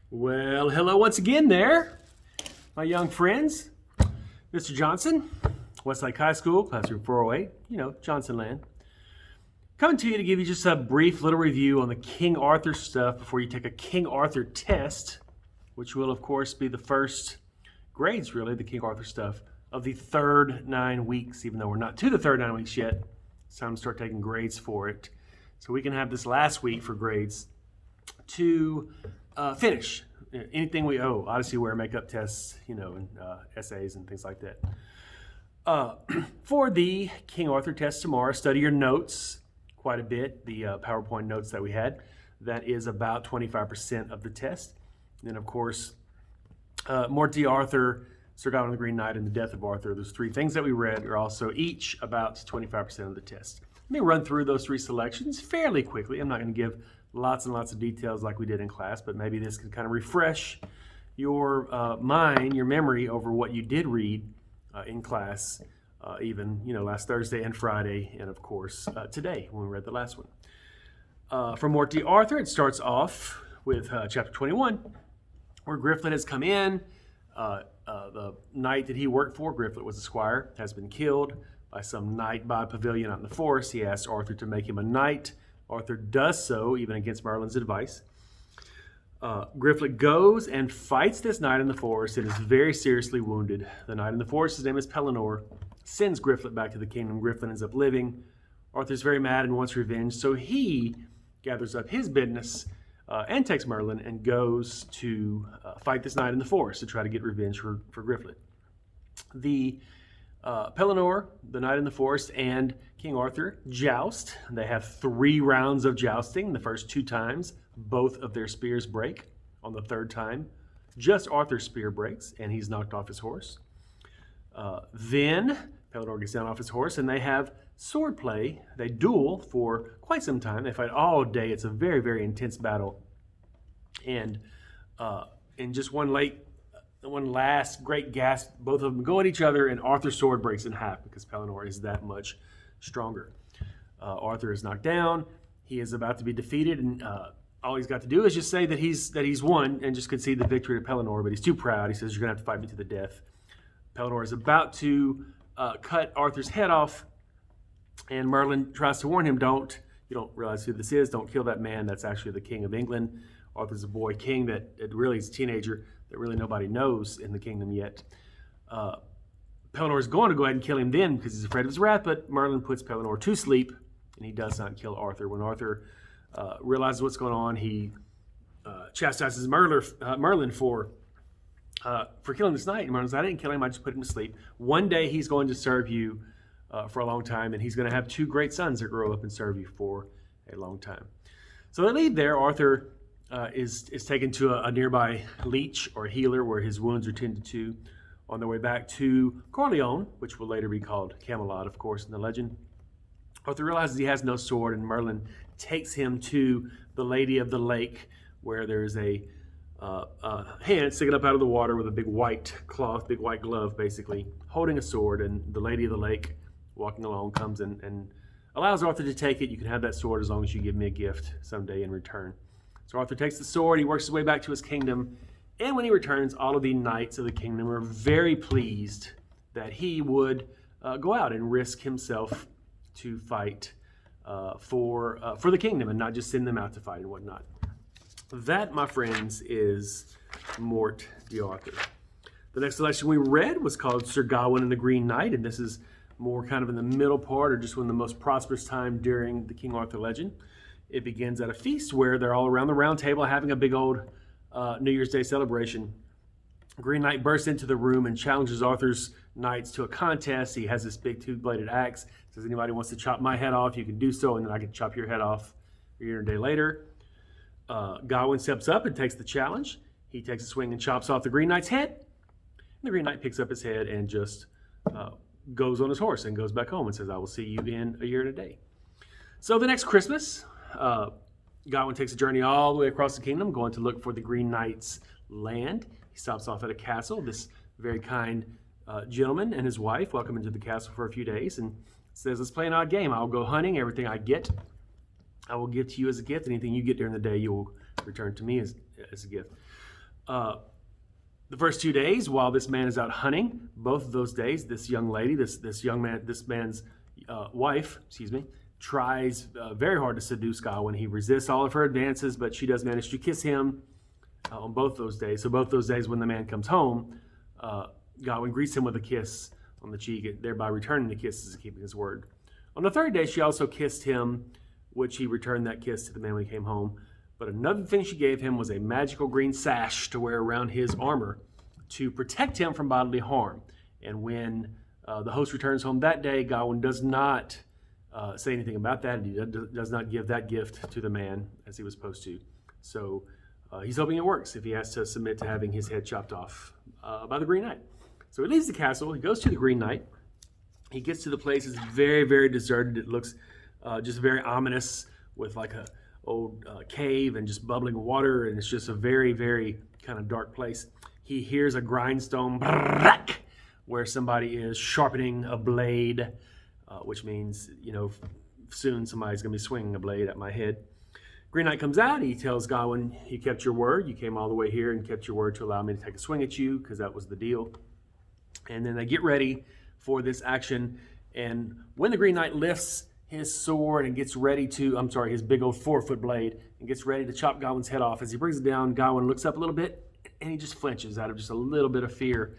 Well, hello once again there, my young friends. Mr. Johnson, Westlake High School, classroom 408, Johnson land. Coming to you to give you just a brief little review on the King Arthur stuff before you take a King Arthur test, which will, of course, be the first grades, really, the King Arthur stuff, of the third 9 weeks, even though we're not to the third 9 weeks yet. It's time to start taking grades for it. So we can have this last week for grades to finish anything we owe, Odyssey wear, makeup tests, and essays and things like that. For the King Arthur test tomorrow, study your notes quite a bit, the PowerPoint notes that we had. That is about 25% of the test. And then, of course, Morte Arthur, Sir Gawain the Green Knight, and the Death of Arthur. Those three things that we read are also each about 25% of the test. Let me run through those three selections fairly quickly. I'm not going to give lots and lots of details like we did in class, but maybe this can kind of refresh your mind, your memory over what you did read in class, even last Thursday and Friday, and of course today when we read the last one. From Morte Arthur, it starts off with chapter 21, where Griflet has come in. The knight that he worked for, Griflet was a squire, has been killed by some knight by a pavilion out in the forest. He asks Arthur to make him a knight. Arthur does so, even against Merlin's advice. Griflet goes and fights this knight in the forest and is very seriously wounded. The knight in the forest, his name is Pellinore, sends Griflet back to the kingdom. Griflet ends up living. Arthur's very mad and wants revenge, so he gathers up his business and takes Merlin and goes to fight this knight in the forest to try to get revenge for Griflet. The Pellinore, the knight in the forest, and King Arthur joust. They have 3 rounds of jousting. The first 2 times, both of their spears break. On the third time, just Arthur's spear breaks, and he's knocked off his horse. Then Pellinore gets down off his horse, and they have sword play. They duel for quite some time. They fight all day. It's a very, very intense battle. And in just one last great gasp, both of them go at each other, and Arthur's sword breaks in half because Pellinore is that much stronger. Arthur is knocked down. He is about to be defeated, and all he's got to do is just say that he's won and just concede the victory to Pellinore, but he's too proud. He says, "You're going to have to fight me to the death." Pellinore is about to cut Arthur's head off, and Merlin tries to warn him, you don't realize who this is, don't kill that man. That's actually the King of England. Arthur's a boy king that really is a teenager that really nobody knows in the kingdom yet. Pellinore is going to go ahead and kill him then because he's afraid of his wrath, but Merlin puts Pellinore to sleep, and he does not kill Arthur. When Arthur realizes what's going on, he chastises Merlin for killing this knight. And Merlin says, "I didn't kill him, I just put him to sleep. One day he's going to serve you for a long time, and he's going to have 2 great sons that grow up and serve you for a long time." So they leave there. Arthur is taken to a nearby leech or healer where his wounds are tended to. On their way back to Corleone, which will later be called Camelot, of course, in the legend, Arthur realizes he has no sword, and Merlin takes him to the Lady of the Lake, where there's a hand sticking up out of the water with a big white cloth, big white glove, basically, holding a sword, and the Lady of the Lake, walking along, comes and allows Arthur to take it. "You can have that sword as long as you give me a gift someday in return." So Arthur takes the sword, he works his way back to his kingdom, and when he returns, all of the knights of the kingdom are very pleased that he would go out and risk himself to fight for the kingdom and not just send them out to fight and whatnot. That, my friends, is Morte d'Arthur. The next selection we read was called Sir Gawain and the Green Knight, and this is more kind of in the middle part, or just one of the most prosperous time during the King Arthur legend. It begins at a feast where they're all around the round table having a big old New Year's Day celebration. Green Knight bursts into the room and challenges Arthur's knights to a contest. He has this big 2-bladed axe. Says, "Anybody wants to chop my head off, you can do so, and then I can chop your head off a year and a day later." Gawain steps up and takes the challenge. He takes a swing and chops off the Green Knight's head. And the Green Knight picks up his head and just goes on his horse and goes back home and says, "I will see you in a year and a day." So the next Christmas, Gawain takes a journey all the way across the kingdom, going to look for the Green Knight's land. He stops off at a castle. This very kind gentleman and his wife welcome him to the castle for a few days and says, "Let's play an odd game. I'll go hunting. Everything I get, I will give to you as a gift. Anything you get during the day, you will return to me as a gift." The first 2 days, while this man is out hunting, both of those days, this young lady, this young man, this man's wife, tries very hard to seduce Gawain. He resists all of her advances, but she does manage to kiss him on both those days. So both those days, when the man comes home, Gawain greets him with a kiss on the cheek, thereby returning the kisses and keeping his word. On the third day, she also kissed him, which he returned that kiss to the man when he came home. But another thing she gave him was a magical green sash to wear around his armor to protect him from bodily harm. And when the host returns home that day, Gawain does not say anything about that, and he does not give that gift to the man as he was supposed to. So he's hoping it works if he has to submit to having his head chopped off by the Green Knight. So he leaves the castle, he goes to the Green Knight, he gets to the place, it's very, very deserted. It looks just very ominous with like a old cave and just bubbling water, and it's just a very, very kind of dark place. He hears a grindstone where somebody is sharpening a blade, which means, soon somebody's going to be swinging a blade at my head. Green Knight comes out. He tells Gawain, you kept your word. You came all the way here and kept your word to allow me to take a swing at you, because that was the deal. And then they get ready for this action. And when the Green Knight lifts his sword and gets ready to, his big old 4-foot blade, and gets ready to chop Gawain's head off, as he brings it down, Gawain looks up a little bit, and he just flinches out of just a little bit of fear.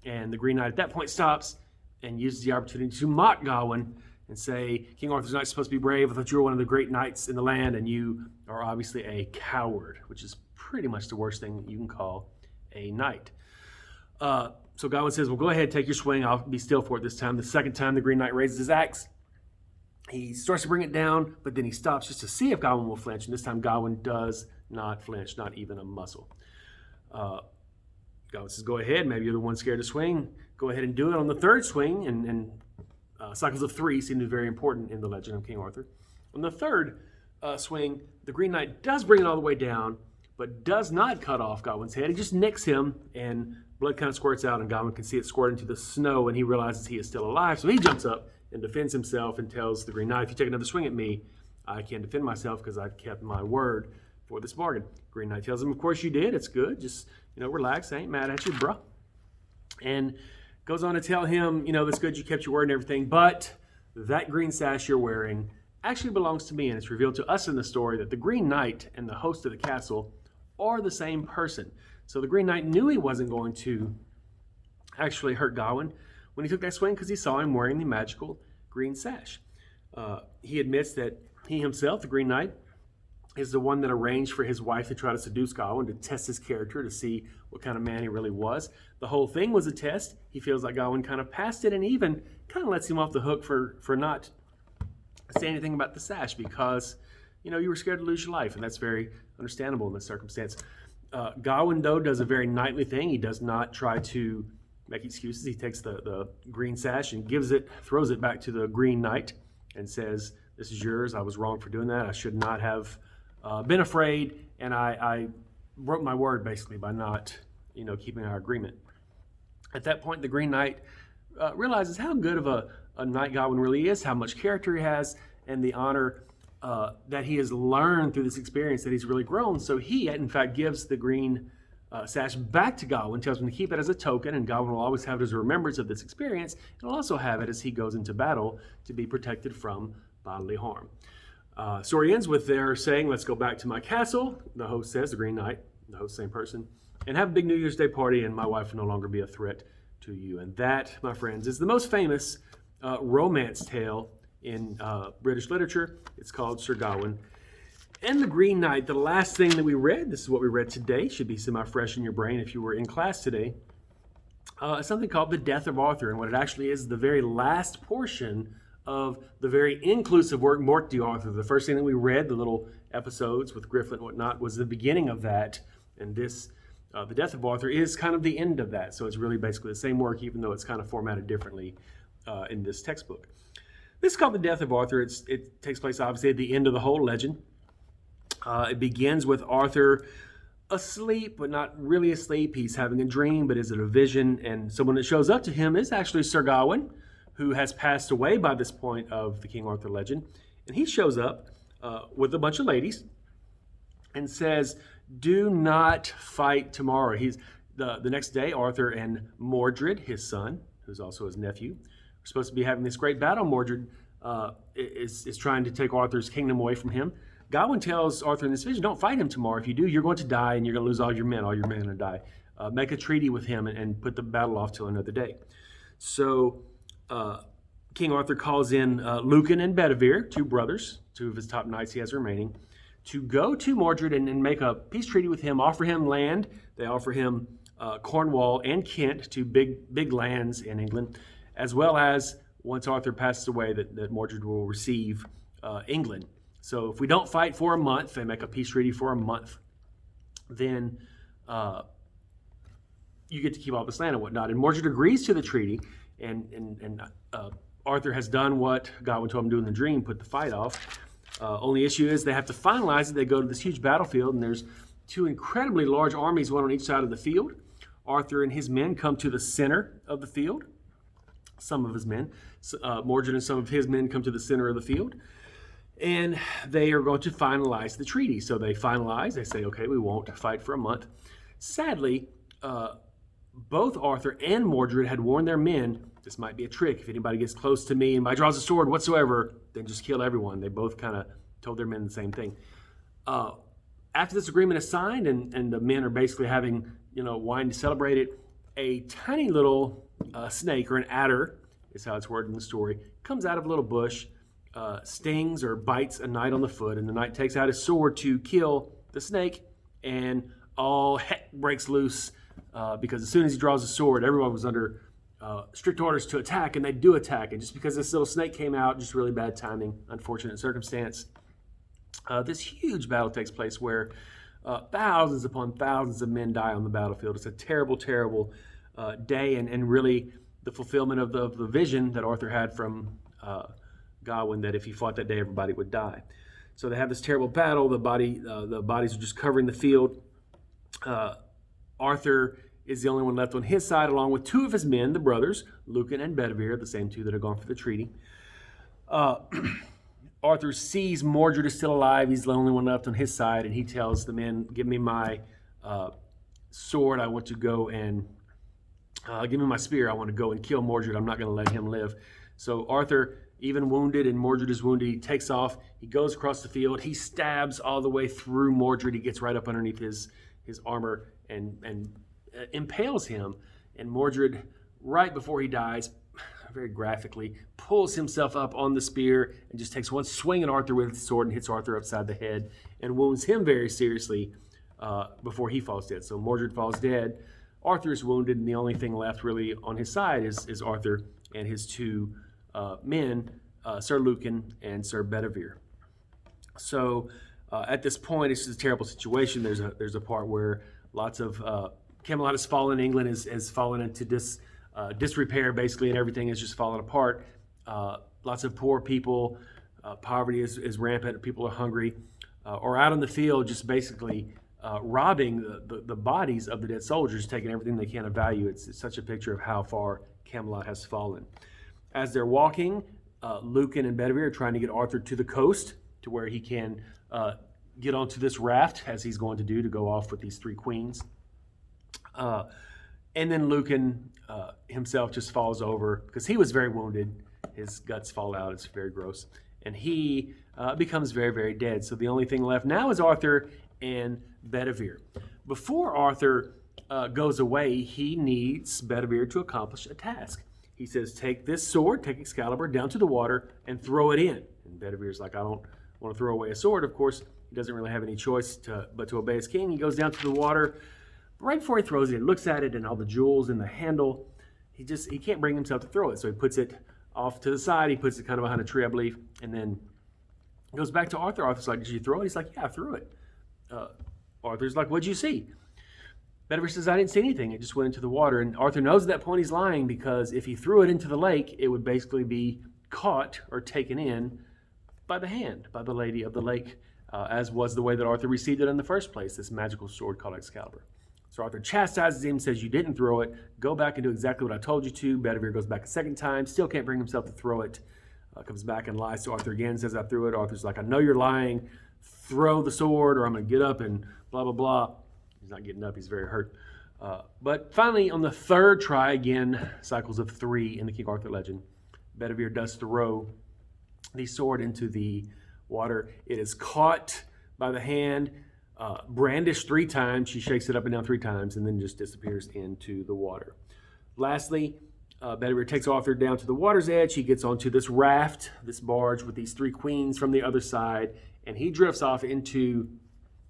And the Green Knight at that point stops and uses the opportunity to mock Gawain and say, King Arthur's not supposed to be brave. I thought you were one of the great knights in the land, and you are obviously a coward, which is pretty much the worst thing you can call a knight. So Gawain says, well, go ahead, take your swing. I'll be still for it this time. The second time, the Green Knight raises his axe. He starts to bring it down, but then he stops just to see if Gawain will flinch. And this time, Gawain does not flinch, not even a muscle. Gawain says, go ahead. Maybe you're the one scared to swing. Go ahead and do it on the third swing. And cycles of 3 seem to be very important in the legend of King Arthur. On the third swing, the Green Knight does bring it all the way down, but does not cut off Gawain's head. He just nicks him, and blood kind of squirts out, and Gawain can see it squirt into the snow, and he realizes he is still alive. So he jumps up and defends himself and tells the Green Knight, if you take another swing at me, I can't defend myself because I've kept my word for this bargain. Green Knight tells him, of course you did. It's good. Just, relax. I ain't mad at you, bro. And goes on to tell him, it's good you kept your word and everything, but that green sash you're wearing actually belongs to me, and it's revealed to us in the story that the Green Knight and the host of the castle are the same person. So the Green Knight knew he wasn't going to actually hurt Gawain when he took that swing, because he saw him wearing the magical green sash. He admits that he himself, the Green Knight, is the one that arranged for his wife to try to seduce Gawain, to test his character, to see what kind of man he really was. The whole thing was a test. He feels like Gawain kind of passed it, and even kind of lets him off the hook for not saying anything about the sash, because, you were scared to lose your life, and that's very understandable in this circumstance. Gawain, though, does a very knightly thing. He does not try to make excuses. He takes the green sash and throws it back to the Green Knight and says, this is yours. I was wrong for doing that. I should not have been afraid, and I broke my word, basically, by not, keeping our agreement. At that point, the Green Knight realizes how good of a knight Gawain really is, how much character he has, and the honor that he has learned through this experience, that he's really grown. So he, in fact, gives the green sash back to Gawain, tells him to keep it as a token, and Gawain will always have it as a remembrance of this experience, and will also have it as he goes into battle to be protected from bodily harm. Story ends with their saying, let's go back to my castle. The host says, the Green Knight, the host, same person, and have a big New Year's Day party, and my wife will no longer be a threat to you. And that, my friends, is the most famous romance tale in British literature. It's called Sir Gawain and the Green Knight. The last thing that we read, this is what we read today, should be semi-fresh in your brain if you were in class today, something called The Death of Arthur. And what it actually is, the very last portion of the very inclusive work, Morte d'Arthur. The first thing that we read, the little episodes with Griffith and whatnot, was the beginning of that. And this, The Death of Arthur, is kind of the end of that. So it's really basically the same work, even though it's kind of formatted differently in this textbook. This is called The Death of Arthur. It takes place, obviously, at the end of the whole legend. It begins with Arthur asleep, but not really asleep. He's having a dream, but is it a vision? And someone that shows up to him is actually Sir Gawain, who has passed away by this point of the King Arthur legend. And he shows up with a bunch of ladies and says, do not fight tomorrow. He's the next day, Arthur and Mordred, his son, who's also his nephew, are supposed to be having this great battle. Mordred is trying to take Arthur's kingdom away from him. Gawain tells Arthur in this vision, don't fight him tomorrow. If you do, you're going to die and you're going to lose all your men. All your men are going to die. Make a treaty with him and put the battle off till another day. So King Arthur calls in Lucan and Bedivere, two brothers, two of his top knights he has remaining, to go to Mordred and make a peace treaty with him, offer him land. They offer him Cornwall and Kent, two big lands in England, as well as, once Arthur passes away, that Mordred will receive England. So if we don't fight for a month, they make a peace treaty for a month, then you get to keep all this land and whatnot. And Mordred agrees to the treaty, and Arthur has done what Gawain told him to do in the dream, put the fight off. Only issue is they have to finalize it. They go to this huge battlefield, and there's two incredibly large armies, one on each side of the field. Arthur and his men come to the center of the field. Some of his men, Mordred and some of his men come to the center of the field, and they are going to finalize the treaty. So they finalize. They say, okay, we won't fight for a month. Sadly, both Arthur and Mordred had warned their men, this might be a trick. If anybody gets close to me and anybody draws a sword whatsoever, then just kill everyone. They both kind of told their men the same thing. After this agreement is signed and the men are basically having, wine to celebrate it, a tiny little snake, or an adder is how it's worded in the story, comes out of a little bush, stings or bites a knight on the foot, and the knight takes out his sword to kill the snake, and all heck breaks loose because as soon as he draws a sword, everyone was under strict orders to attack, and they do attack. And just because this little snake came out, just really bad timing, unfortunate circumstance, this huge battle takes place where thousands upon thousands of men die on the battlefield. It's a terrible, terrible day, and really the fulfillment of the vision that Arthur had from Gawain, that if he fought that day, everybody would die. So they have this terrible battle. The bodies are just covering the field. Arthur is the only one left on his side, along with two of his men, the brothers, Lucan and Bedivere, the same two that are gone for the treaty. Arthur sees Mordred is still alive. He's the only one left on his side, and he tells the men, give me my sword. I want to go and give me my spear. I want to go and kill Mordred. I'm not going to let him live. So Arthur, even wounded, and Mordred is wounded, he takes off. He goes across the field. He stabs all the way through Mordred. He gets right up underneath his armor and impales him. And Mordred, right before he dies, very graphically, pulls himself up on the spear and just takes one swing at Arthur with his sword and hits Arthur upside the head and wounds him very seriously before he falls dead. So Mordred falls dead. Arthur is wounded, and the only thing left really on his side is Arthur and his two men, Sir Lucan and Sir Bedivere. So at this point, it's just a terrible situation. There's a part where lots of Camelot has fallen. England has fallen into disrepair, basically, and everything is just falling apart. Lots of poor people. Poverty is rampant. People are hungry. Or out in the field, just basically robbing the bodies of the dead soldiers, taking everything they can of value. It's such a picture of how far Camelot has fallen. As they're walking, Lucan and Bedivere are trying to get Arthur to the coast to where he can get onto this raft, as he's going to do, to go off with these three queens. And then Lucan himself just falls over because he was very wounded. His guts fall out. It's very gross. And he becomes very, very dead. So the only thing left now is Arthur and Bedivere. Before Arthur goes away, he needs Bedivere to accomplish a task. He says, take this sword, take Excalibur, down to the water and throw it in. And Bedivere's like, I don't want to throw away a sword. Of course, he doesn't really have any choice but to obey his king. He goes down to the water. Right before he throws it, he looks at it and all the jewels in the handle. He can't bring himself to throw it. So he puts it off to the side. He puts it kind of behind a tree, I believe, and then goes back to Arthur. Arthur's like, did you throw it? He's like, yeah, I threw it. Arthur's like, what'd you see? Bedivere says, I didn't see anything. It just went into the water. And Arthur knows at that point he's lying, because if he threw it into the lake, it would basically be caught or taken in by the hand, by the lady of the lake, as was the way that Arthur received it in the first place, this magical sword called Excalibur. So Arthur chastises him, says, you didn't throw it. Go back and do exactly what I told you to. Bedivere goes back a second time, still can't bring himself to throw it. Comes back and lies to Arthur again, says, I threw it. Arthur's like, I know you're lying. throw the sword, or I'm going to get up and blah, blah, blah. He's not getting up. He's very hurt. But finally, on the third try, again, cycles of 3 in the King Arthur legend, Bedivere does throw the sword into the water. It is caught by the hand, brandished 3 times. She shakes it up and down 3 times and then just disappears into the water. Lastly, Bedivere takes Arthur down to the water's edge. He gets onto this raft, this barge with these 3 queens from the other side, and he drifts off into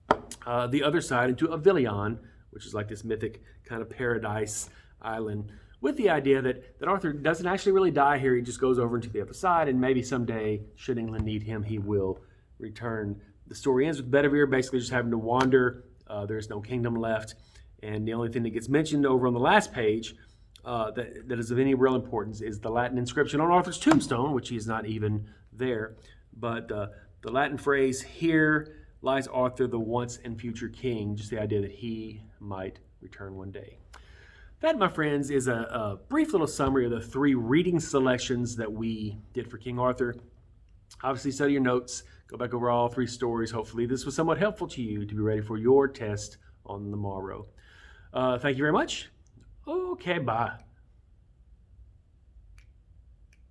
the other side, into Avilion, which is like this mythic kind of paradise island, with the idea that Arthur doesn't actually really die here. He just goes over into the other side, and maybe someday, should England need him, he will return. The story ends with Bedivere basically just having to wander. There's no kingdom left, and the only thing that gets mentioned over on the last page that is of any real importance is the Latin inscription on Arthur's tombstone, which he is not even there. But the Latin phrase, "Here lies Arthur, the once and future king," just the idea that he might return one day. That, my friends, is a brief little summary of the 3 reading selections that we did for King Arthur. Obviously, study your notes. Go back over all 3 stories. Hopefully, this was somewhat helpful to you to be ready for your test on the morrow. Thank you very much. Okay, bye.